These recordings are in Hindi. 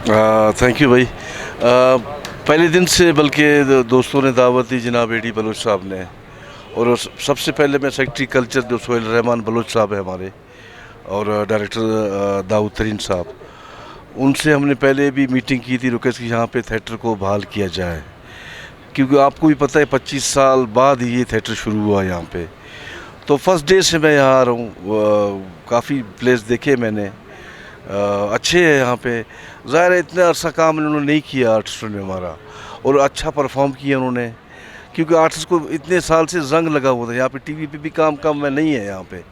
थैंक यू भाई। पहले दिन से बल्कि दोस्तों ने दावत दी जनाब एडी बलोच साहब ने। और सबसे पहले मैं सेक्रेटरी कल्चर जो सोहेल रहमान बलोच साहब है हमारे, और डायरेक्टर दाऊद तरीन साहब, उनसे हमने पहले भी मीटिंग की थी रुकेश की यहाँ पे थिएटर को बहाल किया जाए, क्योंकि आपको भी पता है 25 साल बाद ही ये थिएटर शुरू हुआ यहाँ पे। तो फर्स्ट डे से मैं यहाँ आ रहा हूँ, काफ़ी प्लेस देखे मैंने, अच्छे है यहाँ पे। ज़ाहिर है इतना अर्सा काम उन्होंने नहीं किया आर्टिस्टों ने हमारा, और अच्छा परफॉर्म किया उन्होंने, क्योंकि आर्टिस्ट को इतने साल से जंग लगा हुआ था। यहाँ पे टीवी पे भी काम कम में नहीं है यहाँ पे,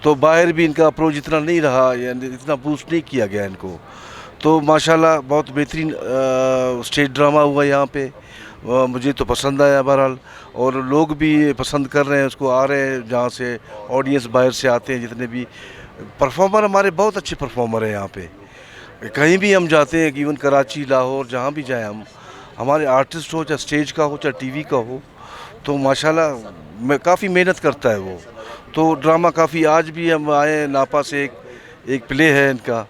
तो बाहर भी इनका अप्रोच इतना नहीं रहा, यानी इतना बूस्ट नहीं किया गया इनको। तो माशाल्लाह बहुत बेहतरीन स्टेज ड्रामा हुआ यहाँ पे, मुझे तो पसंद आया बहरहाल, और लोग भी पसंद कर रहे हैं उसको, आ रहे हैं जहाँ से ऑडियंस बाहर से आते हैं। जितने भी परफॉर्मर हमारे बहुत अच्छे परफॉर्मर हैं यहाँ पे, कहीं भी हम जाते हैं, इवन कराची लाहौर जहाँ भी जाएं हम, हमारे आर्टिस्ट हो चाहे स्टेज का हो चाहे टीवी का हो, तो माशाल्लाह मैं काफ़ी मेहनत करता है वो। तो ड्रामा काफ़ी, आज भी हम आए नापा से एक प्ले है इनका,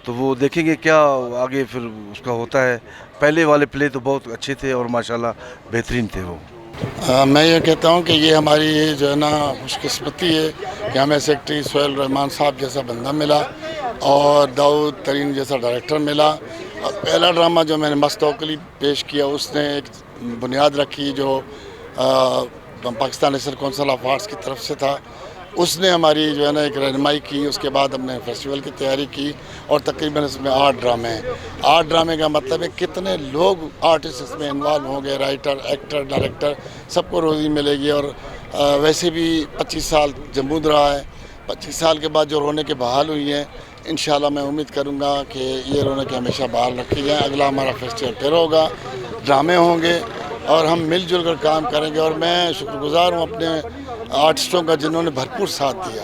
तो वो देखेंगे क्या आगे फिर उसका होता है। पहले वाले प्ले तो बहुत अच्छे थे और माशाल्लाह बेहतरीन थे वो। मैं ये कहता हूँ कि ये हमारी जो है ना खुशकिस्मती है कि हमें सेक्रेटरी सोहेल रहमान साहब जैसा बंदा मिला और दाऊद तरीन जैसा डायरेक्टर मिला। और पहला ड्रामा जो मैंने मस्तौकली पेश किया उसने एक बुनियाद रखी जो Pakistan national council of arts की तरफ से था। उसने हमारी जो है ना एक रहनुमाई की। उसके बाद हमने फेस्टिवल की तैयारी की और तकरीबन इसमें 8 ड्रामे हैं। 8 ड्रामे का मतलब है कितने लोग आर्टिस्ट इसमें इन्वॉल्व होंगे, राइटर, एक्टर, डायरेक्टर, सबको रोज़ी मिलेगी। और वैसे भी 25 साल जमूद रहा है। 25 साल के बाद जो रौनकें बहाल हुई हैं, इंशाल्लाह मैं उम्मीद करूँगा कि ये रौनकें हमेशा बहाल रखी जाएँ। अगला हमारा फेस्टिवल फिर होगा, ड्रामे होंगे और हम मिलजुल कर काम करेंगे। और मैं शुक्रगुज़ार हूँ अपने आर्टिस्टों का जिन्होंने भरपूर साथ दिया।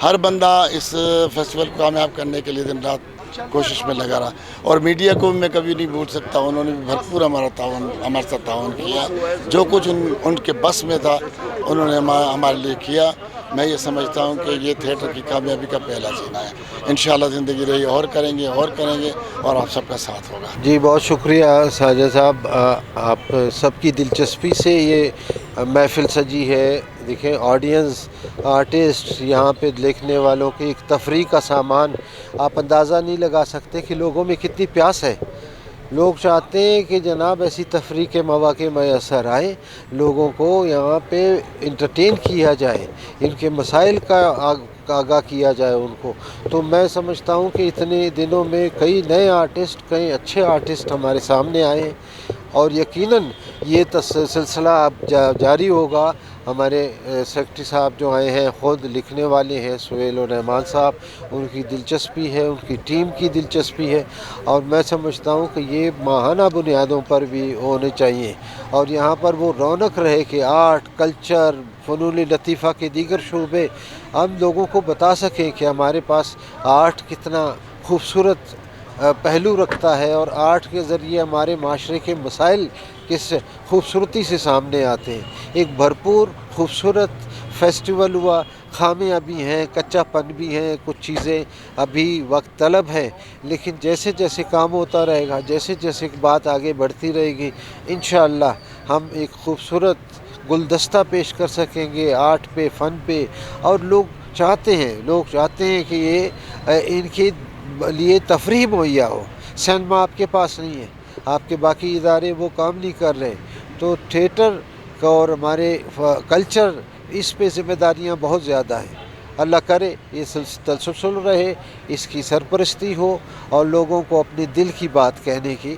हर बंदा इस फेस्टिवल को कामयाब करने के लिए दिन रात कोशिश में लगा रहा। और मीडिया को मैं कभी नहीं भूल सकता, उन्होंने भी भरपूर हमारे साथ ताउन किया। जो कुछ उनके बस में था उन्होंने हमारे लिए किया। मैं ये समझता हूँ कि ये थिएटर की कामयाबी का पहला जीना है। इंशाल्लाह ज़िंदगी रही और करेंगे और आप सबका साथ होगा। जी बहुत शुक्रिया साजिद साहब, आप सबकी दिलचस्पी से ये महफ़िल सजी है। देखिए ऑडियंस, आर्टिस्ट, यहाँ पे देखने वालों की एक तफरीह का सामान, आप अंदाज़ा नहीं लगा सकते कि लोगों में कितनी प्यास है। लोग चाहते हैं कि जनाब ऐसी तफरीह के मौक़े मैसर आए, लोगों को यहाँ पे इंटरटेन किया जाए, इनके मसाइल का आगाह किया जाए उनको। तो मैं समझता हूँ कि इतने दिनों में कई नए आर्टिस्ट, कई अच्छे आर्टिस्ट हमारे सामने आए हैं और यकीनन ये सिलसिला अब जारी होगा। हमारे सेक्रेटरी साहब जो आए हैं ख़ुद लिखने वाले हैं, सोहेल रहमान साहब, उनकी दिलचस्पी है, उनकी टीम की दिलचस्पी है, और मैं समझता हूँ कि ये माहाना बुनियादों पर भी होने चाहिए और यहाँ पर वो रौनक रहे कि आर्ट, कल्चर, फ़नून लतीफ़ा के दीगर शोबे हम लोगों को बता सकें कि हमारे पास आर्ट कितना खूबसूरत पहलू रखता है और आर्ट के ज़रिए हमारे माशरे के मसाइल किस खूबसूरती से सामने आते हैं। एक भरपूर खूबसूरत फेस्टिवल हुआ, खामियां भी हैं, कच्चापन भी हैं, कुछ चीज़ें अभी वक्त तलब है, लेकिन जैसे जैसे काम होता रहेगा, जैसे जैसे बात आगे बढ़ती रहेगी, इंशाअल्लाह हम एक खूबसूरत गुलदस्ता पेश कर सकेंगे आर्ट पे, फ़न पे। और लोग चाहते हैं कि ये इनके लिए तफरीह मुहैया हो। सिनेमा आपके पास नहीं है, आपके बाकी इदारे वो काम नहीं कर रहे, तो थिएटर का और हमारे कल्चर, इस पे ज़िम्मेदारियाँ बहुत ज़्यादा हैं। अल्लाह करे ये तसलसल रहे, इसकी सरपरस्ती हो और लोगों को अपने दिल की बात कहने की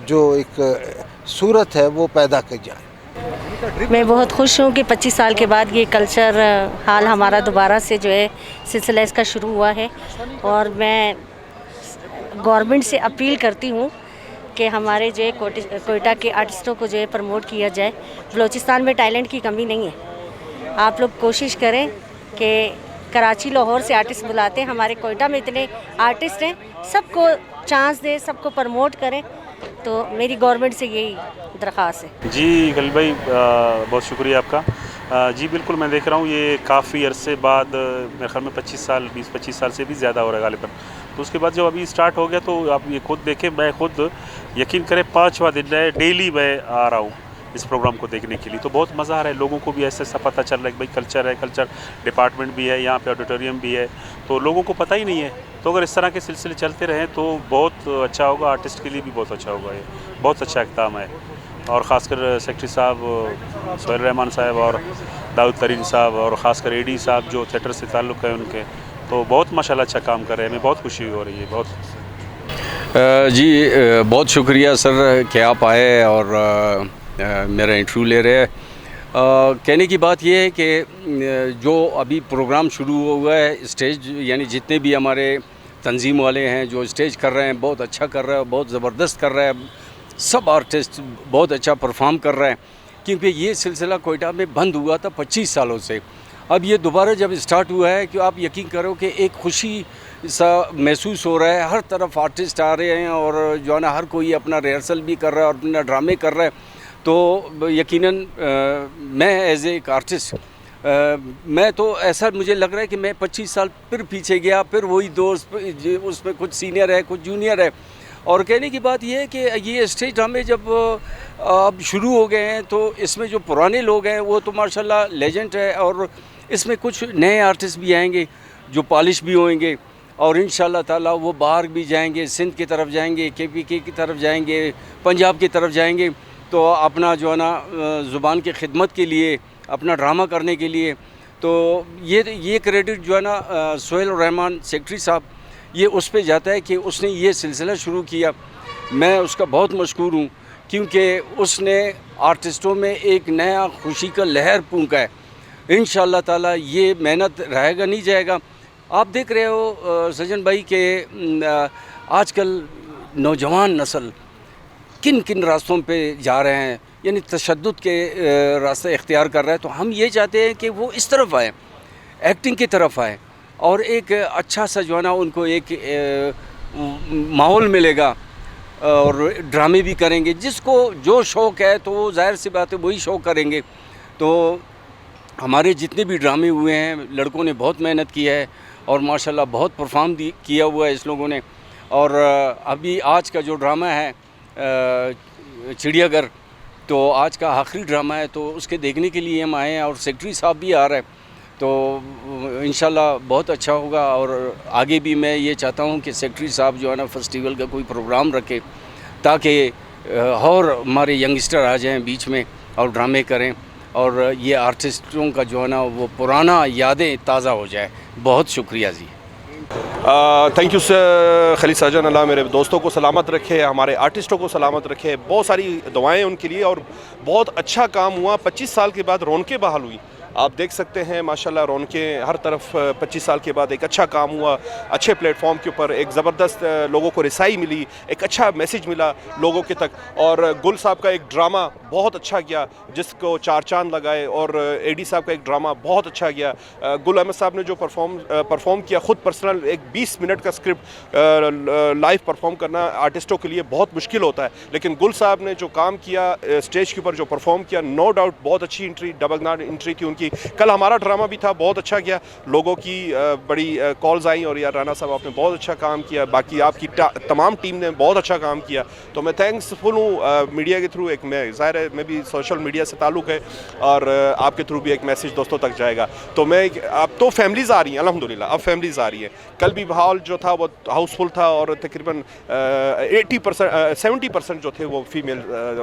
जो एक सूरत है वो पैदा की जाए। मैं बहुत खुश हूँ कि 25 साल के बाद ये कल्चर हाल हमारा दोबारा से जो है सिलसिला इसका शुरू हुआ है। और मैं गवर्नमेंट से अपील करती हूँ कि हमारे जो है कोयटा के आर्टिस्टों को जो है प्रमोट किया जाए। बलूचिस्तान में टैलेंट की कमी नहीं है। आप लोग कोशिश करें कि कराची, लाहौर से आर्टिस्ट बुलाते हैं, हमारे कोयटा में इतने आर्टिस्ट हैं, सबको चांस दें, सबको प्रमोट करें। तो मेरी गवर्नमेंट से यही दरख्वास्त है। जी खलील भाई, बहुत शुक्रिया आपका। जी बिल्कुल, मैं देख रहा हूँ ये काफ़ी अरसे बाद, मेरे ख्याल में 25 साल, 20-25 साल से भी ज़्यादा हो रहा है गालिबन, तो उसके बाद जब अभी स्टार्ट हो गया तो आप ये खुद देखें, मैं खुद यकीन करें 5वां दिन है, डेली मैं आ रहा हूँ इस प्रोग्राम को देखने के लिए। तो बहुत मज़ा आ रहा है, लोगों को भी ऐसा पता चल रहा है कि भाई कल्चर है, कल्चर डिपार्टमेंट भी है, यहाँ पे ऑडिटोरियम भी है, तो लोगों को पता ही नहीं है। तो अगर इस तरह के सिलसिले चलते रहें तो बहुत अच्छा होगा, आर्टिस्ट के लिए भी बहुत अच्छा होगा। ये बहुत अच्छा इक़दाम है। और ख़ासकर सेक्रेटरी साहब सोहेल रहमान साहब और दाऊद तरीन साहब और ख़ासकर एडी साहब जो थिएटर से ताल्लुक़ है उनके, तो बहुत माशाल्लाह अच्छा काम कर रहे हैं। हमें बहुत खुशी हो रही है। बहुत जी बहुत शुक्रिया सर कि आप आए और मेरा इंटरव्यू ले रहे हैं। कहने की बात यह है कि जो अभी प्रोग्राम शुरू हुआ है, स्टेज यानी जितने भी हमारे तंजीम वाले हैं जो स्टेज कर रहे हैं, बहुत अच्छा कर रहे हैं, बहुत ज़बरदस्त कर रहे हैं। सब आर्टिस्ट बहुत अच्छा परफॉर्म कर रहे हैं, क्योंकि ये सिलसिला कोयटा में बंद हुआ था 25 सालों से। अब ये दोबारा जब स्टार्ट हुआ है कि आप यकीन करो कि एक खुशी सा महसूस हो रहा है। हर तरफ आर्टिस्ट आ रहे हैं और जो है ना हर कोई अपना रिहर्सल भी कर रहा है और अपना ड्रामे कर रहा है। तो यकीनन मैं एज एक आर्टिस्ट मैं तो ऐसा मुझे लग रहा है कि मैं 25 साल फिर पीछे गया, फिर वही दोस्त उसमें कुछ सीनियर है कुछ जूनियर है। और कहने की बात यह है कि ये स्टेज ड्रामे जब अब शुरू हो गए हैं तो इसमें जो पुराने लोग हैं वो तो माशाल्लाह लेजेंड है, और इसमें कुछ नए आर्टिस्ट भी आएंगे जो पॉलिश भी होंगे और इंशाल्लाह ताला वो बाहर भी जाएंगे, सिंध की तरफ जाएंगे, KPK की तरफ जाएंगे, पंजाब की तरफ जाएंगे। तो अपना जो है ना ज़ुबान की खिदमत के लिए, अपना ड्रामा करने के लिए, तो ये क्रेडिट जो है ना सोहेल रहमान सेक्रेटरी साहब ये उस पे जाता है कि उसने ये सिलसिला शुरू किया। मैं उसका बहुत मशकूर हूँ, क्योंकि उसने आर्टिस्टों में एक नया खुशी का लहर फूंका है। इंशाअल्लाह ताला ये मेहनत रहेगा नहीं जाएगा। आप देख रहे हो सजन भाई के आजकल नौजवान नस्ल किन किन रास्तों पे जा रहे हैं, यानी तशद्दुद के रास्ते इख्तियार कर रहा है। तो हम ये चाहते हैं कि वो इस तरफ आए, एक्टिंग की तरफ आए, और एक अच्छा सा जो है ना उनको एक माहौल मिलेगा और ड्रामे भी करेंगे। जिसको जो शौक़ है तो वो ज़ाहिर सी बात है वही शौक़ करेंगे। तो हमारे जितने भी ड्रामे हुए हैं लड़कों ने बहुत मेहनत की है और माशाल्लाह बहुत परफॉर्म किया हुआ है इस लोगों ने। और अभी आज का जो ड्रामा है चिड़ियाघर, तो आज का आखिरी ड्रामा है, तो उसके देखने के लिए हम आए हैं और सेक्रेटरी साहब भी आ रहे हैं। तो इंशाल्लाह बहुत अच्छा होगा। और आगे भी मैं ये चाहता हूँ कि सेक्रेटरी साहब जो है ना फेस्टिवल का कोई प्रोग्राम रखे, ताकि और हमारे यंगस्टर आ जाएं बीच में और ड्रामे करें, और ये आर्टिस्टों का जो है ना वो पुराना यादें ताज़ा हो जाए। बहुत शुक्रिया जी। थैंक यू सर खलील साजन। अल्लाह मेरे दोस्तों को सलामत रखे, हमारे आर्टिस्टों को सलामत रखे। बहुत सारी दुआएं उनके लिए, और बहुत अच्छा काम हुआ। 25 साल के बाद रौनकें बहाल हुई। आप देख सकते हैं माशाल्लाह रौनकें हर तरफ। 25 साल के बाद एक अच्छा काम हुआ, अच्छे प्लेटफॉर्म के ऊपर एक ज़बरदस्त लोगों को रिसाई मिली, एक अच्छा मैसेज मिला लोगों के तक। और गुल साहब का एक ड्रामा बहुत अच्छा गया जिसको 4 चांद लगाए, और एडी साहब का एक ड्रामा बहुत अच्छा गया। गुल अहमद साहब ने जो परफॉर्म किया, ख़ुद पर्सनल एक 20 मिनट का स्क्रिप्ट लाइव परफॉर्म करना आर्टिस्टों के लिए बहुत मुश्किल होता है, लेकिन गुल साहब ने जो काम किया स्टेज के ऊपर जो परफॉर्म किया, नो डाउट बहुत अच्छी एंट्री, डबल एंट्री थी उनकी। कल हमारा ड्रामा भी था, बहुत अच्छा गया। लोगों की बड़ी कॉल्स आई और यार राना साहब आपने बहुत अच्छा काम किया, बाकी आपकी तमाम टीम ने बहुत अच्छा काम किया। तो मैं थैंक्सफुल हूँ मीडिया के थ्रू। एक मैं ज़ाहिर है मैं भी सोशल मीडिया से ताल्लुक़ है, और आपके थ्रू भी एक मैसेज दोस्तों तक जाएगा। तो मैं अब तो फैमिलीज़ आ रही हैं अल्हम्दुलिल्लाह, अब फैमिलीज़ आ रही हैं। कल भी हॉल जो था वो हाउसफुल था, और तकरीबन 70% जो थे वो फीमेल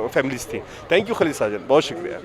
फैमिलीज़ थी। थैंक यू खलील साजन, बहुत शुक्रिया।